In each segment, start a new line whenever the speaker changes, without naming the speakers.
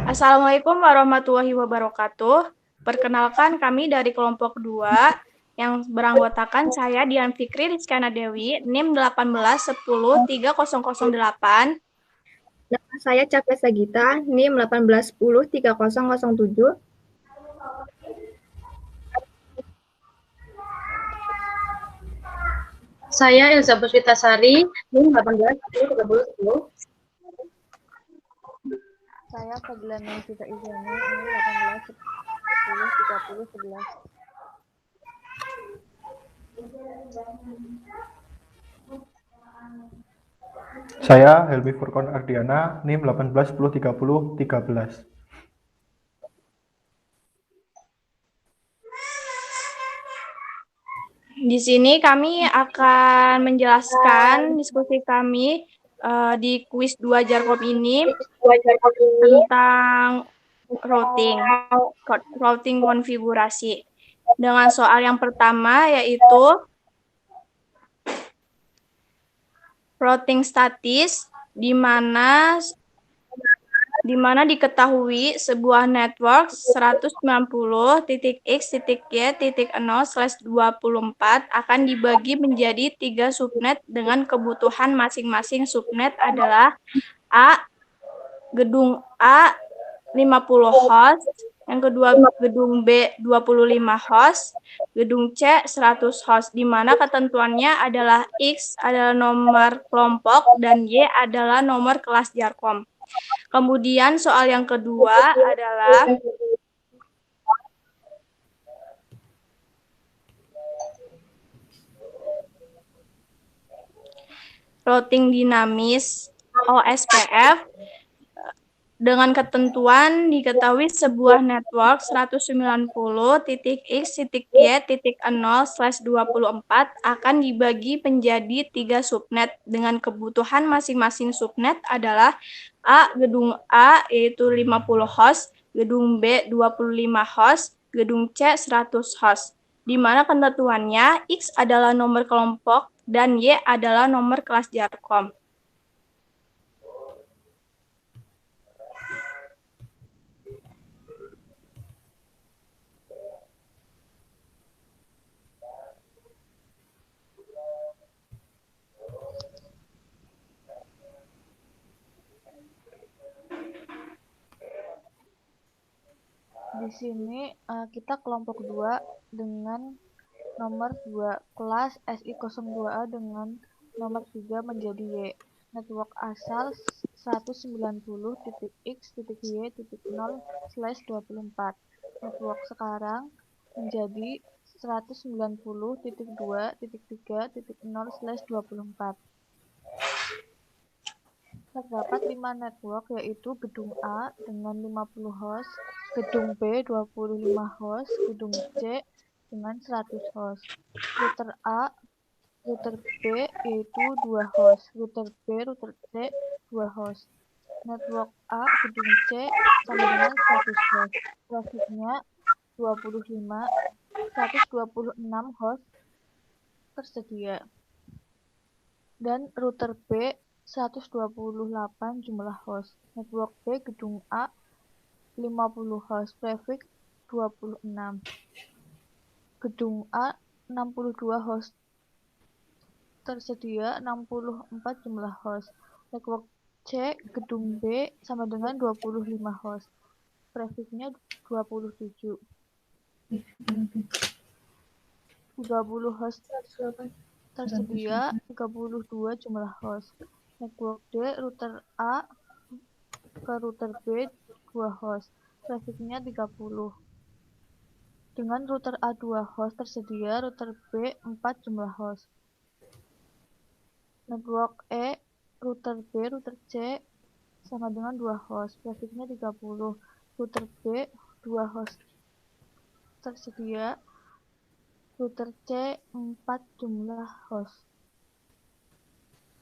Assalamualaikum warahmatullahi wabarakatuh. Perkenalkan kami dari kelompok 2 yang beranggotakan saya Dian Fikri Rizkyana Dewi, NIM 18103008.
Nama saya Cakra Sagita, NIM 18103007.
Saya Elza Puspitasari, NIM 18103010.
Saya Fadila Nurfita Izani, NIM 18103011.
Saya Helmi Furkon Ardiana, NIM 18103013.
Di sini kami akan menjelaskan diskusi kami di kuis 2 Jarkom ini tentang routing konfigurasi. Dengan soal yang pertama yaitu routing statis, di mana diketahui sebuah network 190.x.y.0/24 akan dibagi menjadi 3 subnet dengan kebutuhan masing-masing subnet adalah A. Gedung A 50 host, yang kedua gedung B 25 host, gedung C 100 host, di mana ketentuannya adalah X adalah nomor kelompok dan Y adalah nomor kelas Jarkom. Kemudian soal yang kedua adalah routing dinamis OSPF. Dengan ketentuan diketahui sebuah network 190.x.y.0/24 akan dibagi menjadi 3 subnet dengan kebutuhan masing-masing subnet adalah A. Gedung A yaitu 50 host, gedung B 25 host, gedung C 100 host, di mana ketentuannya X adalah nomor kelompok dan Y adalah nomor kelas Jarkom.
Di sini kita kelompok 2 dengan nomor 2, kelas SI02A dengan nomor 3 menjadi Y. Network asal 190.x.y.0/24. Network sekarang menjadi 190.2.3.0/24. Terdapat 5 network yaitu gedung A dengan 50 host, gedung B 25 host, gedung C dengan 100 host. Router A, router B yaitu 2 host, router B, router C 2 host. Network A gedung C sama dengan 100 host. Trafficnya 126 host tersedia. Dan router B 128 jumlah host. Network B gedung A 50 host, prefix 26. Gedung A 62 host. Tersedia 64 jumlah host. Network C gedung B sama dengan 25 host. Prefixnya 27. 30 host tersedia 32 jumlah host. Network D router A ke router B 2 host, trafficnya 30. Dengan router A 2 host tersedia router B 4 jumlah host. Network E router B router C sama dengan 2 host, trafficnya 30. Router B 2 host tersedia, router C 4 jumlah host.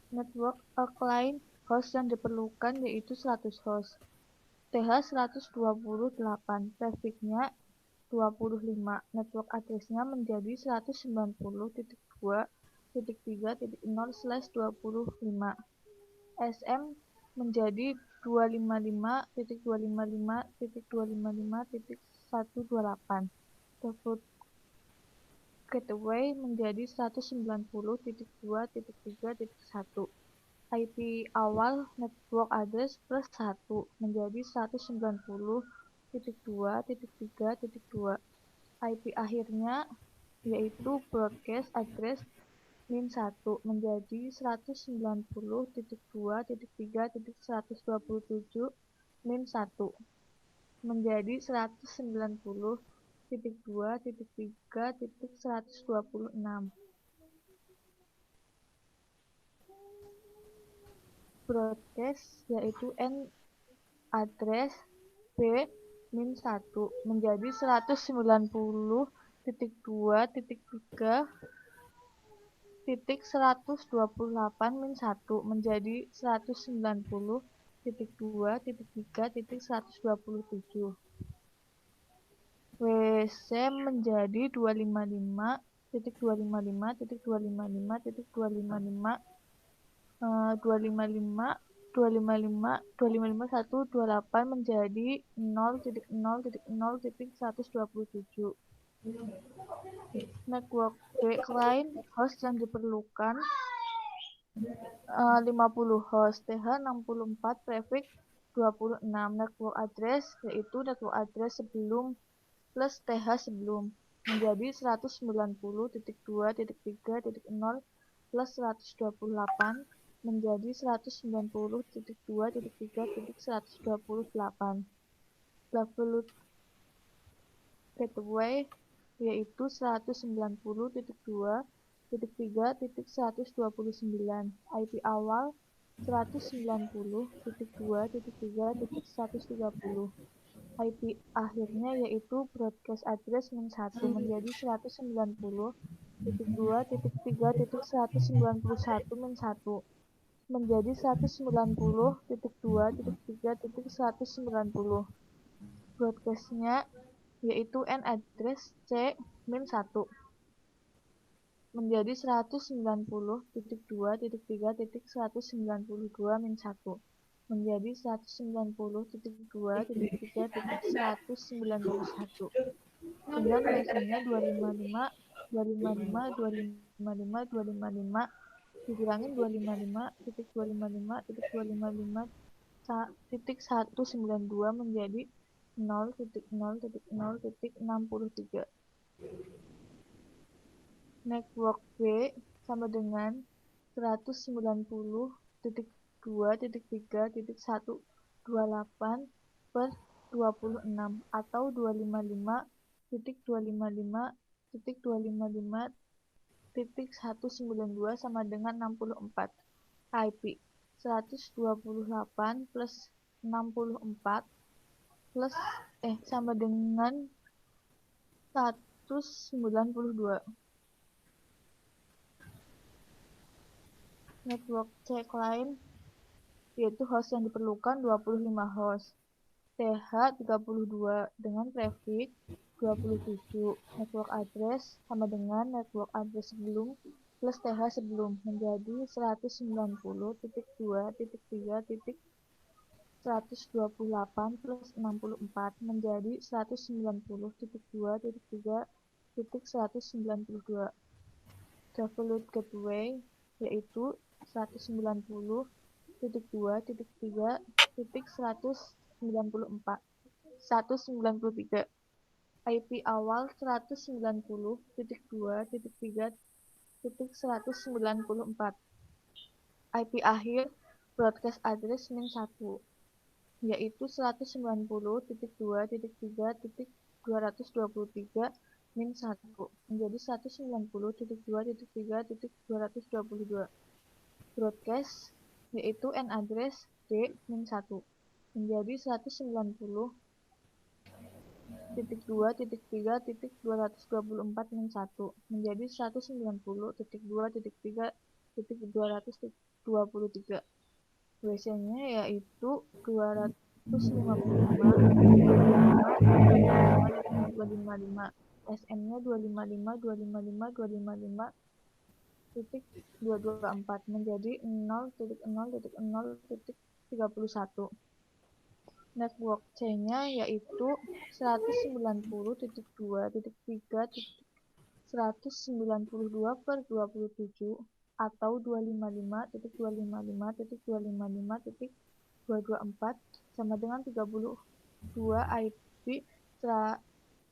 Network client host yang diperlukan yaitu 100 host. TH 128, trafficnya 25. Network address-nya menjadi 190.2 255.0/25. SM menjadi 255.255.255.128. Teleport gateway menjadi 190.2.3.1. IP awal network address plus 1 menjadi 190.2.3.2. IP akhirnya yaitu broadcast address min1 menjadi 190.2.3.127 min1 menjadi 190.2.3.126. Broadcast yaitu N address B min 1 menjadi 190.2.3.128 min 1 menjadi 190.2.3.127. WC menjadi 255.255.255.255 255.128 menjadi 0.0.0.127. Network B client host yang diperlukan 50 host, TH 64, prefix 26. Network address yaitu network address sebelum plus TH sebelum menjadi 190.2.3.0 plus 128 menjadi 190.2.3.128. Default gateway yaitu 190.2.3.129. IP awal 190.2.3.130. IP akhirnya yaitu broadcast address min 1 menjadi 190.2.3.191 min 1 menjadi 190.2.3.190. Broadcastnya yaitu N address C min 1 menjadi 190.2.3.192 min 1 menjadi 190.2.3.191. Kemudian WC-nya 255 dikurangin 255.255.255.192 menjadi 0.0.0.63. Network B sama dengan 190.2.3.128 per 26 atau 255.255.255.192 sama dengan 64. IP 128 plus 64 plus sama dengan 192. Network C client yaitu host yang diperlukan 25 host, TH 32 dengan prefix 27. Network address sama dengan network address sebelum plus TH sebelum menjadi 190.3.128 plus 64 menjadi 190.2.3.192. Default gateway yaitu 190.3.193. IP awal 190.2.3.194. IP akhir broadcast address min 1 yaitu 190.2.3.223 min 1 menjadi 190.2.3.222. Broadcast yaitu N address D min 1 menjadi 190.2.3.224 min 1 menjadi 190.2.3.223. WC-nya yaitu 255, SM-nya 255, 0.224 menjadi 0.0.0.31. Network C-nya yaitu 190.3.192/27 atau 255.255.255.224 sama dengan 32 IP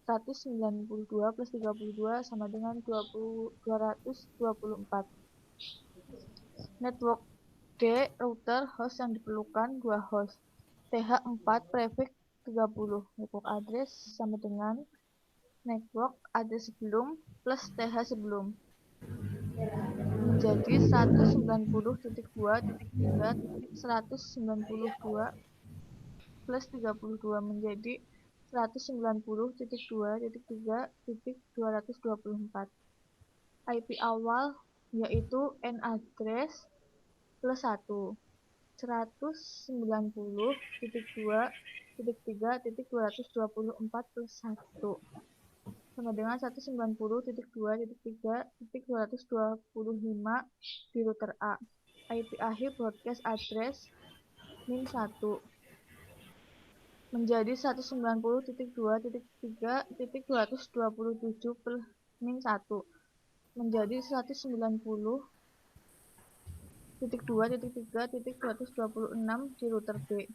192 plus 32 sama dengan 224. Network D, router host yang diperlukan 2 host. TH4 prefix 30. Network address sama dengan network address sebelum plus TH sebelum. Menjadi 190.2.3.192 plus 32 menjadi 190.2.3.224. IP awal yaitu N address plus 1. 190.2.3.224 plus 1 sama dengan 190.2.3.225 di router A. IP akhir broadcast address min 1 menjadi 190.2.3.227 plus min 1 menjadi 190.2.3.226 di router B.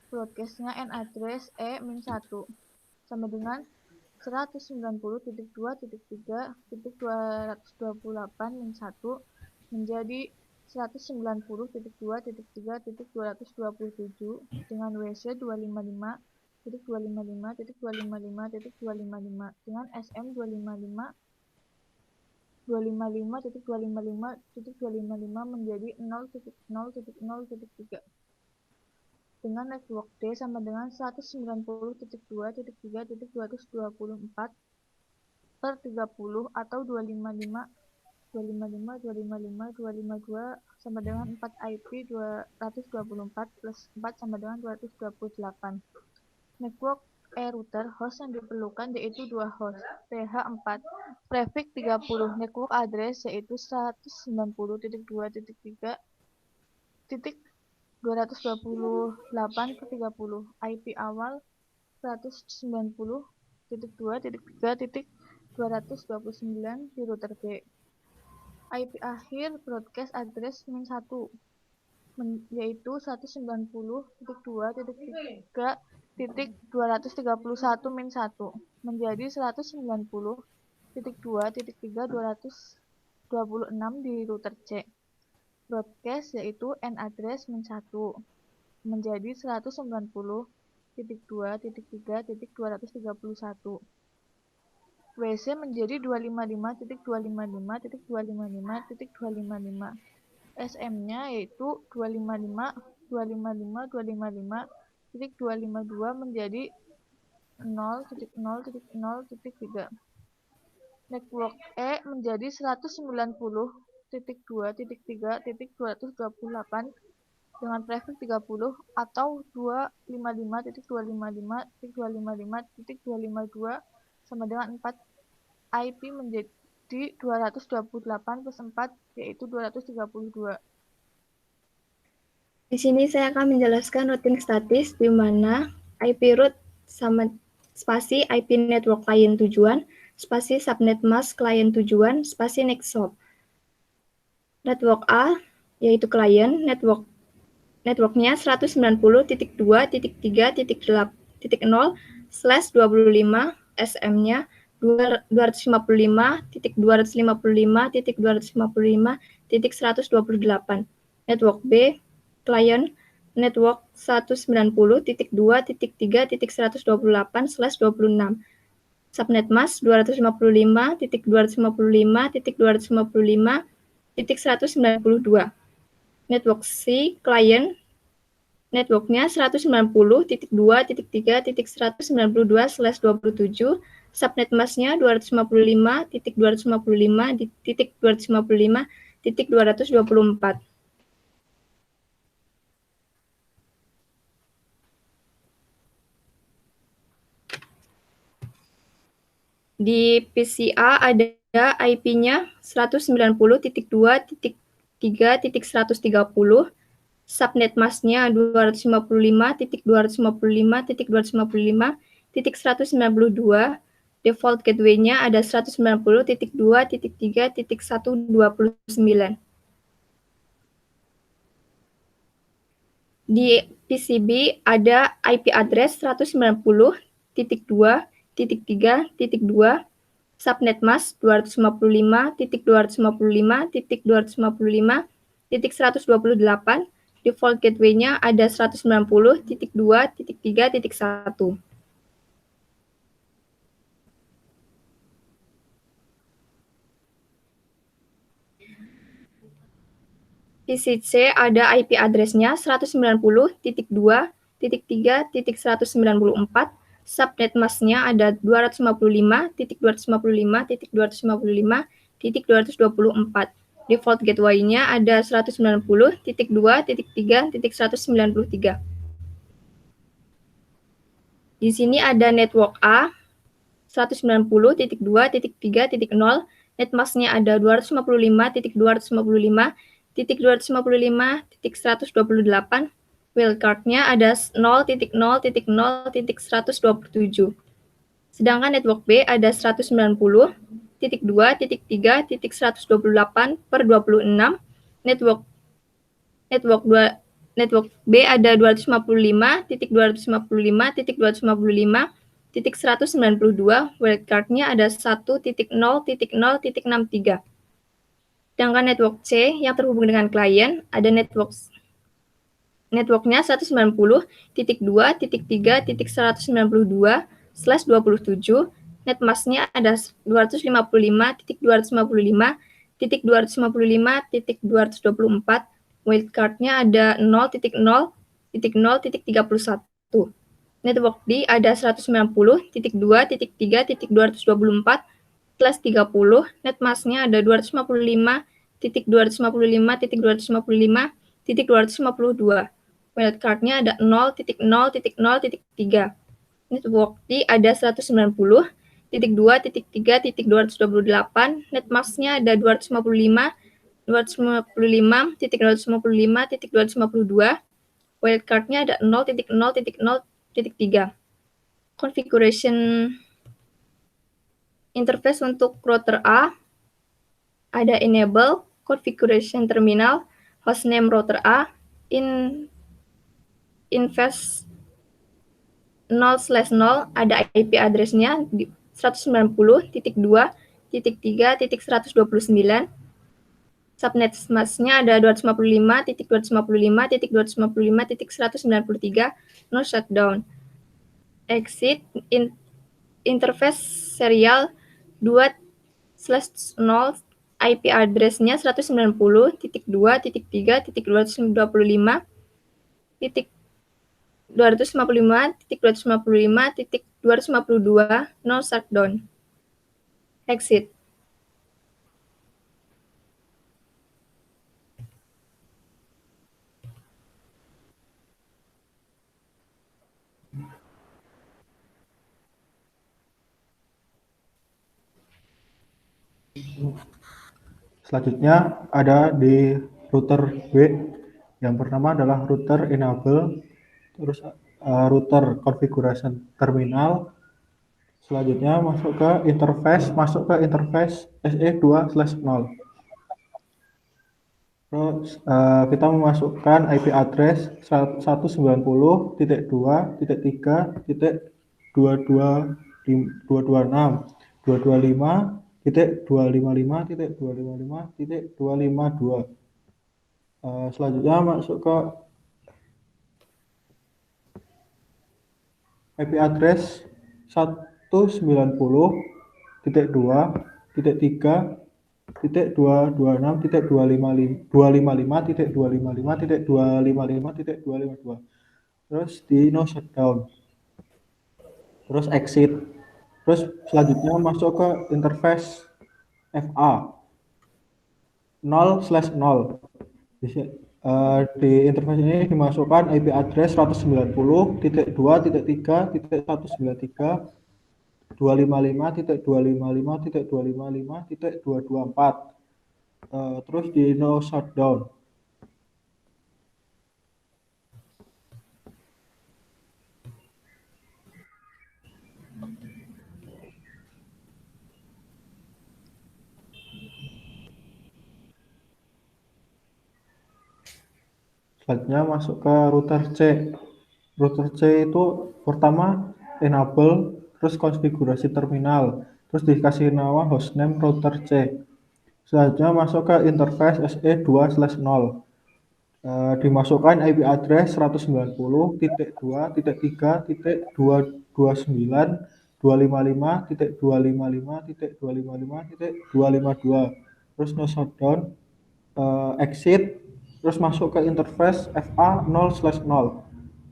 Broadcastnya N address E min 1 sama dengan 190.2.3.228 min 1 menjadi 190.2.3.227 dengan WC 255.255.255.255 dengan SM 255.255.255 menjadi 0.0.0.3 dengan network D sama dengan 190.2.3.224 per 30 atau 255 sama dengan 4 IP 224 plus 4 sama dengan 228. Network E router host yang diperlukan yaitu 2 host. TH4 prefix 30. Network address yaitu 190.228 ke 30. IP awal 190.2.3.229 di router B. IP akhir broadcast address min 1 yaitu 190.2.3.231 min 1 menjadi 190.2.3.226 di router C. Broadcast yaitu N address min 1 menjadi 190.2.3.231. WC menjadi 255.255.255.255. SM-nya yaitu 255.255.255.252 menjadi 0.0.0.3. Network E menjadi 190.2.3.228 dengan prefix 30 atau 255.255.255.252 sama dengan 4 IP menjadi 228 plus 4 yaitu 232.
Di sini saya akan menjelaskan routing statis di mana IP root sama spasi IP network klien tujuan, spasi subnet mask klien tujuan, spasi next hop. Network A yaitu klien, networknya 190.3.0/25, SM-nya 255.255.255.128. Network B klien network 190.2.3.128/26. Subnet mask 255.255.255.192. Network C klien networknya 190.2.3.192/27. Subnet masknya 255.255.255.224. Di PCA ada IP-nya 190.2.3.130, subnet masknya 255.255.255.192, default gateway-nya ada 190.2.3.129. Di PCB ada IP address 190.2.3.2, subnet mask 255.255.255.128, default gateway-nya ada 190.2.3.1. PCC ada IP address-nya 190.2.3.194, subnet mask-nya ada 255.255.255.224. Default gateway-nya ada 190.2.3.193. Di sini ada network A 190.2.3.0, net mask-nya ada 255.255.255.128, wildcard-nya ada 0.0.0.127. Sedangkan network B ada 190.2.3.128/26, network B ada 255.255.255.192, wildcard-nya ada 1.0.0.63. Sedangkan network C yang terhubung dengan klien ada networknya 190.2.3.192/27, net mask-nya ada 255.255.255.224, wildcard-nya ada 0.0.0.31. Network D ada 190.2.3.224/30, net mask-nya ada 255.255.255.252. Wildcard-nya ada 0.0.0.3. Network D ada 190.2.3.228, net mask-nya ada 255.255.252. Wildcard-nya ada 0.0.0.3. Configuration interface untuk router A ada enable, configuration terminal, hostname router A, invest 0/0 ada IP address-nya 190.2.3.129. Subnet mask-nya ada 255.255.255.193, no shutdown. Exit interface serial 2/0, IP address-nya 190.255.255.252, no shutdown. Exit.
Selanjutnya ada di router B. Yang pertama adalah router enable, terus router configuration terminal. Selanjutnya masuk ke interface SE2/0. Terus kita memasukkan IP address 190.2.2.225.255.255.252. Selanjutnya masuk ke IP address 190.2.3.255.255.255.255.255.252. Terus di no shutdown. Terus exit. Terus selanjutnya masuk ke interface FA 0/0. Di interface ini dimasukkan IP address 190.2.3.193, 255.255.224. Terus di no shutdown. Selanjutnya masuk ke router C. Router C itu pertama enable, terus konfigurasi terminal, terus dikasih nama hostname router C. Selanjutnya masuk ke interface SE2/0. Dimasukkan IP address 190.223.255.255.255.252. Terus no shutdown, exit, terus masuk ke interface FA0/0.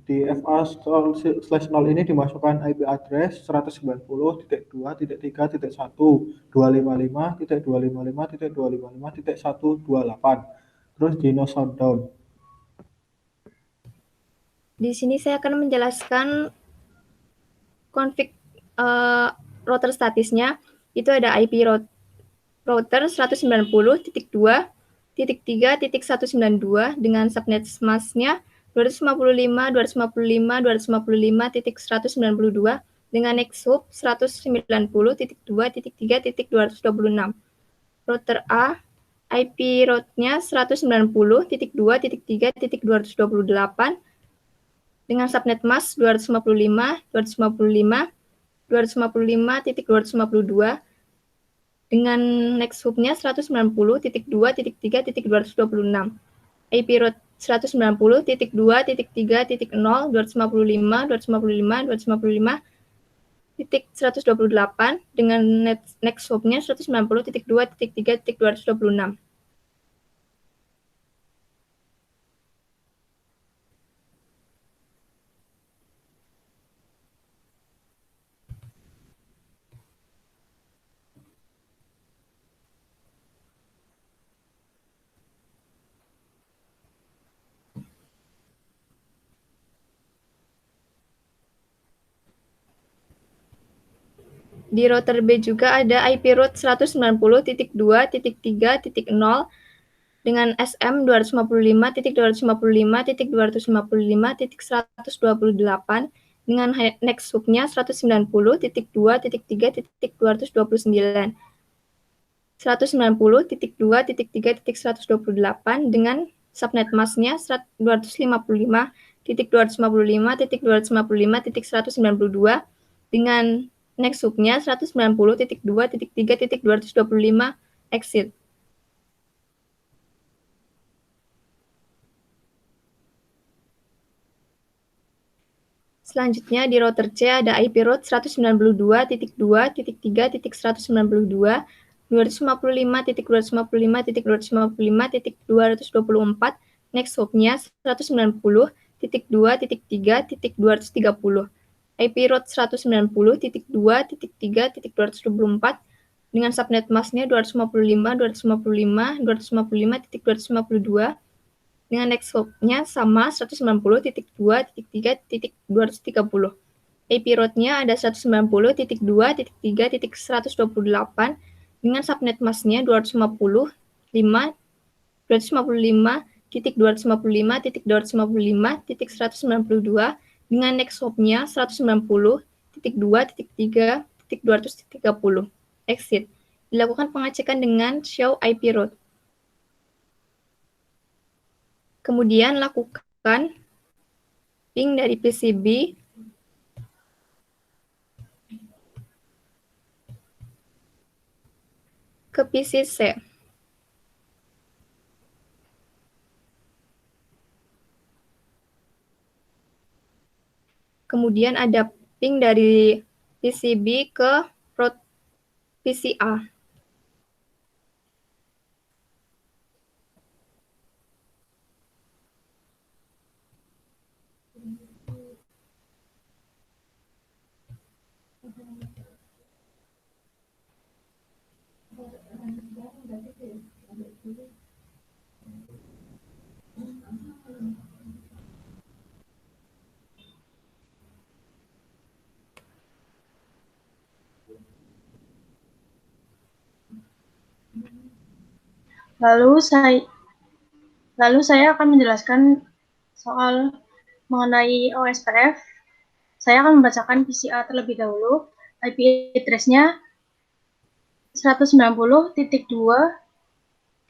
Di FA/0 ini dimasukkan IP address 190.2.3.1.255.255.255.128. Terus di no shutdown.
Di sini saya akan menjelaskan config router statisnya. Itu ada IP router 190.2.3.192 dengan subnet masknya 255.255.255.192 dengan next hop 190.2.3.226. Router A, IP route-nya 190.2.3.228 dengan subnet mask 255.255.255.252 dengan next hop-nya 190.2.3.226. IP route 190.2.3.0.255.255.255.128 dengan next hop-nya 190.2.3.226. Di router B juga ada IP route 190.2.3.0 dengan SM 255.255.255.128 dengan next hop-nya 190.2.3.229. 190.2.3.128 dengan subnet masknya 255.255.255.192 dengan next hop-nya 190.2.3.225 exit. Selanjutnya di router C ada IP route 192.2.3.192, 255.255.255.224, next hop-nya 190.2.3.230. IP route 190.2.3.224 dengan subnet masknya 255.255.255.252 dengan next hop-nya sama 190.2.3.230. IP route-nya ada 190.2.3.128 dengan subnet masknya 255.255.255.192 dengan next hop-nya 190.2.3.230. Exit. Dilakukan pengecekan dengan show IP route. Kemudian lakukan ping dari PCB ke PC C. Kemudian ada ping dari PCB ke port PC A.
Lalu saya akan menjelaskan soal mengenai OSPF. Saya akan membacakan PCA terlebih dahulu. IP address-nya 190.2.3.130.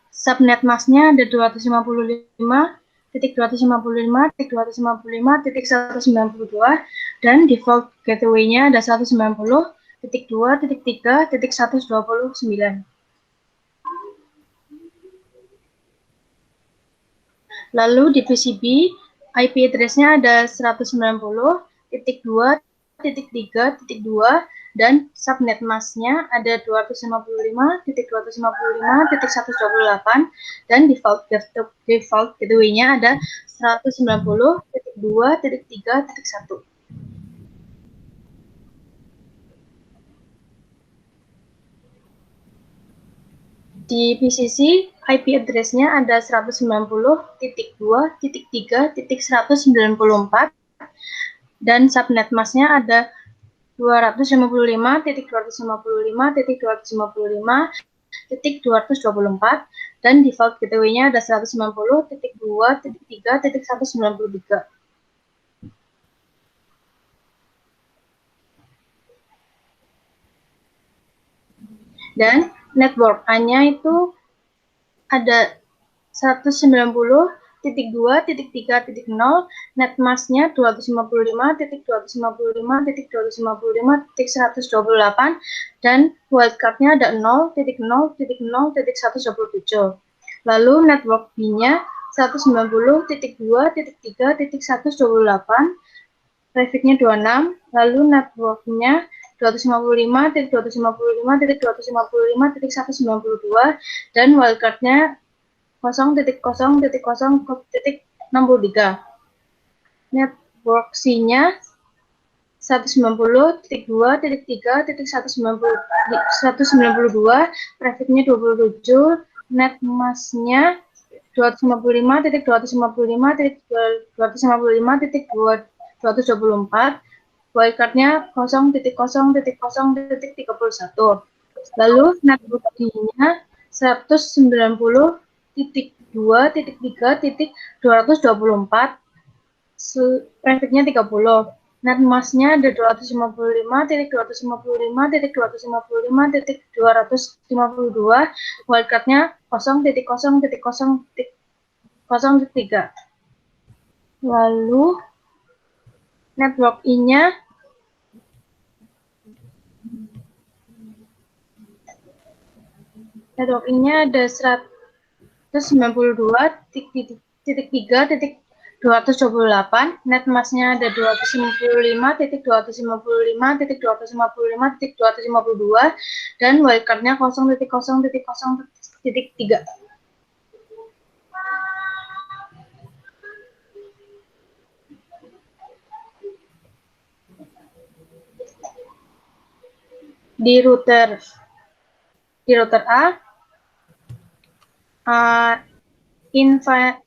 Subnet mask-nya ada 255.255.255.192 dan default gateway-nya ada 190.2.3.129. Lalu di PCB, IP address-nya ada 190.2.3.2 dan subnet mask-nya ada 255.255.128 dan default gateway-nya ada 190.2.3.1. Di PCC, IP address-nya ada 190.2.3.194 dan subnet mask-nya ada 255.255.254 dan default gateway-nya ada 190.2.3.193. Dan network A-nya itu ada 190.2.3.0, net mask-nya 255.255.255.128 dan wildcard-nya ada 0.0.0.127. Lalu network B-nya 190.2.3.128, traffic-nya 26, lalu network-nya 255.255.255.192 dan wildcard-nya 0.0.0.63. Network C-nya 190.2.3.192, traffic-nya 27, net mask-nya 255.255.254, wildcard-nya 0.0.0.31. Lalu network D-nya 190.2.3.224, traffic-nya 30. Net mask-nya ada 255.255.255.252, wildcard-nya 0.0.0.03. Lalu network I-nya ada 192.3.228, net mask-nya ada 255.255.255.252 dan wildcard-nya 0.0.0.3. Di router A, infa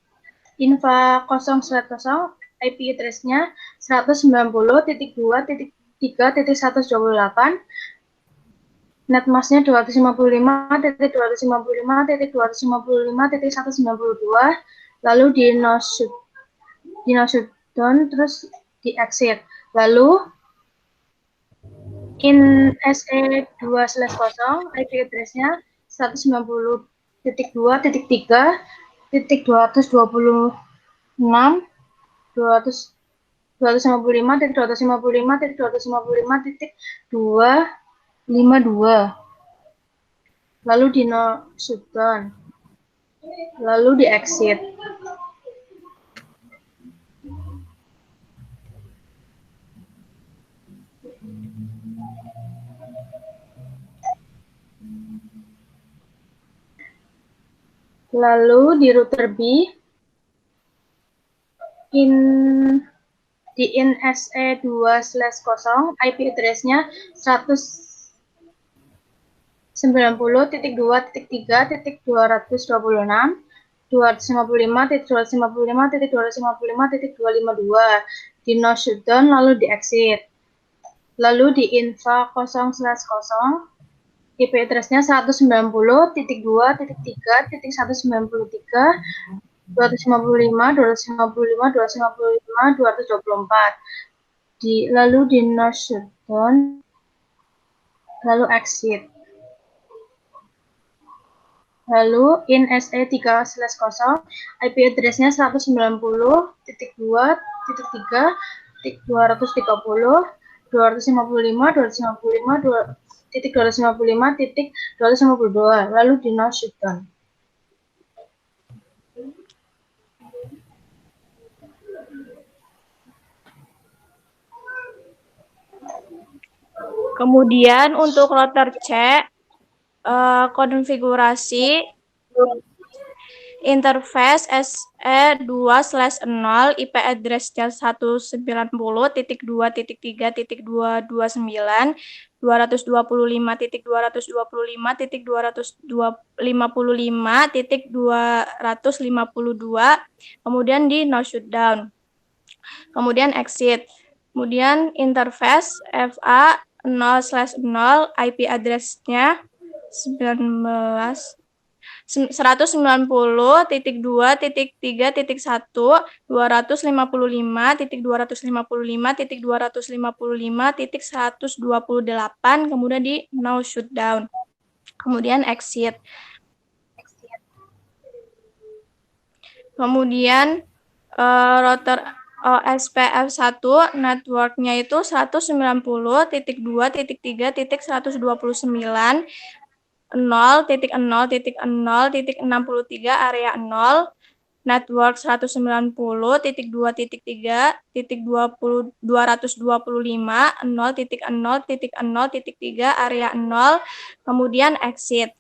0/0, IP address-nya 190.2.3.128, net mask-nya 255.255.255.192, lalu di no shutdown terus di exit. Lalu in SE2/0, IP address-nya 190.2.3.226, 255.255.255.252, lalu di no shutdown, lalu di exit. Lalu di router B, di in SE2/0, IP address-nya 190.2.3.226, 255.255.255.252, di no shutdown lalu di exit. Lalu di infa 0/0, IP address-nya 190.2.3.193, 255, 255, 255, 224. Lalu di no shutdown, lalu exit. Lalu in SE3/0, IP address-nya 190.2.3.230, 255, 255, 255, 255, 252, lalu di no shutdown.
Kemudian untuk router C, konfigurasi interface SE2/0, IP address-nya 190.2.3.229, 225.225.255.252, kemudian di no shutdown, kemudian exit, kemudian interface FA 0/0, IP address-nya 190.2.3.1, 255.255.255.128, kemudian di no shutdown, kemudian exit. Kemudian router OSPF1 network-nya itu 190.2.3.129, 0.0.0.63 area 0, network 190.2.3.225, 0.0.0.3 area 0, kemudian exit.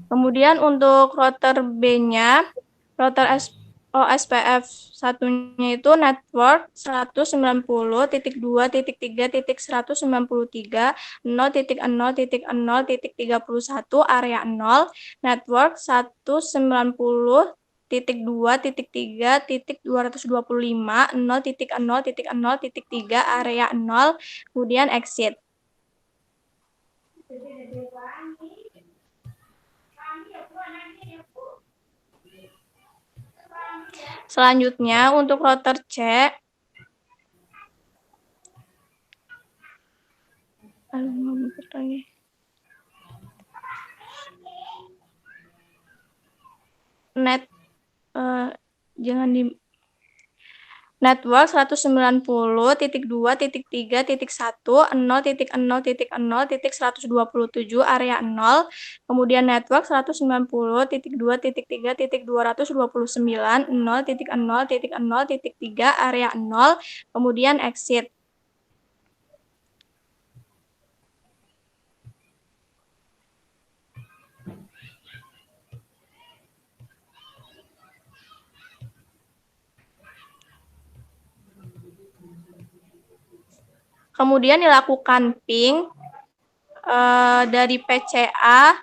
Kemudian untuk router B-nya, router OSPF1-nya itu network 190.2.3.193, 0.0.0.31 area 0, network 190.2.3.225, 0.0.0.3 area 0, kemudian exit. Selanjutnya untuk router C, network 190.2.3.1, 0.0.0.127 area 0, kemudian network 190.2.3.229, 0.0.0.3 area 0, kemudian exit. Kemudian dilakukan ping dari PCA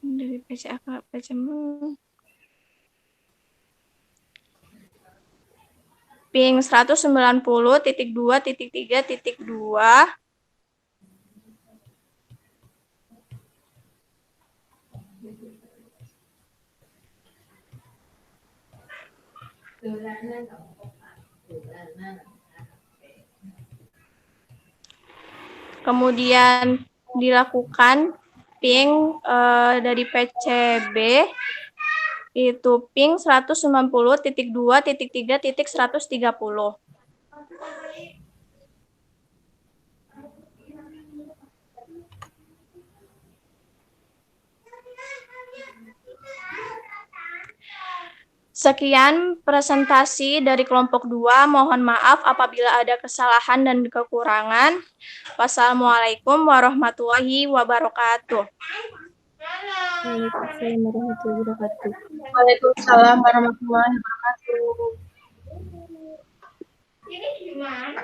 ke PCM. Ping 190.2.3.2, kemudian dilakukan ping dari PCB itu ping 190.2.3.130. Sekian presentasi dari kelompok 2. Mohon maaf apabila ada kesalahan dan kekurangan. Wassalamualaikum warahmatullahi wabarakatuh.
Waalaikumsalam warahmatullahi wabarakatuh.
Waalaikumsalam warahmatullahi wabarakatuh.
Ini gimana?